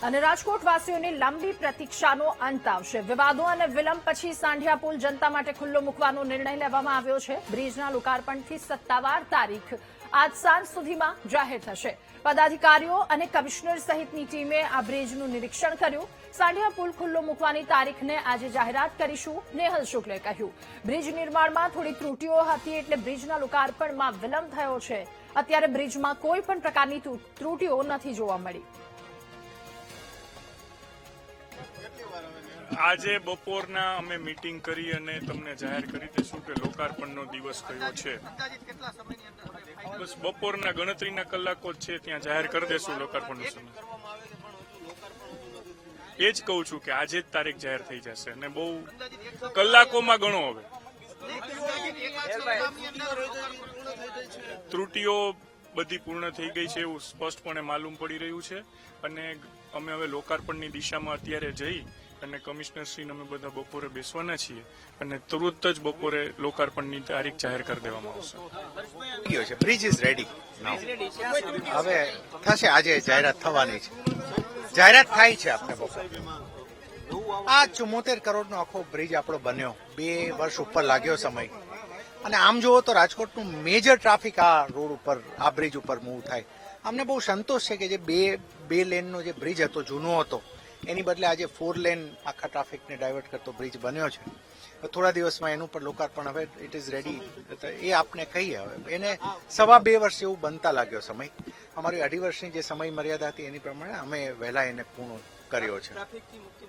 અને રાજકોટવાસીઓની લાંબી પ્રતીક્ષાનો અંત આવશે. વિવાદો અને વિલંબ પછી સાંઢિયા પુલ જનતા માટે ખુલ્લો મૂકવાનો નિર્ણય લેવામાં આવ્યો છે. બ્રિજના લોકાર્પણથી સત્તાવાર તારીખ આજ સાંજ સુધીમાં જાહેર થશે. પદાધિકારીઓ અને કમિશનર સહિતની ટીમે આ બ્રિજનું નિરીક્ષણ કર્યું. સાંઢિયા પુલ ખુલ્લો મૂકવાની તારીખને આજે જાહેરાત કરીશું, નેહલ શુક્લે કહ્યું. બ્રિજ નિર્માણમાં થોડી ત્રુટીઓ હતી એટલે બ્રિજના લોકાર્પણમાં વિલંબ થયો છે. અત્યારે બ્રિજમાં કોઈ પણ પ્રકારની ત્રુટીઓ નથી જોવા મળી. આજે બપોરના અમે મીટિંગ કરી અને તમને જાહેર કરી દઈશું કે લોકાર્પણનો દિવસ કયો છે. બસ બપોરના ગણતરીના કલાકો જ છે, ત્યાં જાહેર કરી દઈશું લોકાર્પણનો સમય. એ જ કહું છું કે આજે જ તારીખ જાહેર થઈ જશે અને બહુ કલાકોમાં ગણો. હવે ત્રુટીઓ બધી પૂર્ણ થઈ ગઈ છે એવું સ્પષ્ટપણે માલુમ પડી રહ્યું છે અને અમે હવે લોકાર્પણની દિશામાં અત્યારે જઈ અને કમિશનરશ્રીને અમે બધા બપોરે બેસવાના છીએ અને તુરંત જ બપોરે લોકાર્પણની તારીખ જાહેર કરી દેવામાં આવશે. Bridge is ready. હવે થશે, આજે જાહેરાત થવાની છે. જાહેરાત થાય છે આપણે બપોરે. આ 74 કરોડનો આખો બ્રિજ આપણો બન્યો, 2 વર્ષ ઉપર લાગ્યો સમય. અને આમ જુઓ તો રાજકોટનું મેજર ટ્રાફિક આ રોડ ઉપર, આ બ્રિજ ઉપર મૂવ થાય. અમને બહુ સંતોષ છે કે જે બે લેનનો જે બ્રિજ હતો, જૂનો હતો, એની બદલે આજે 4 લેન આખા ટ્રાફિકને ડાયવર્ટ કરતો બ્રિજ બન્યો છે. થોડા દિવસમાં એનું પણ લોકાર્પણ હવે ઇટ ઇઝ રેડી. એ આપને કહીએ. હવે એને 2.5 વર્ષ જેવું બનતા લાગ્યો સમય. અમારી 2.5 વર્ષની જે સમય મર્યાદા હતી એની પ્રમાણે અમે વહેલા એને પૂર્ણ કર્યો છે.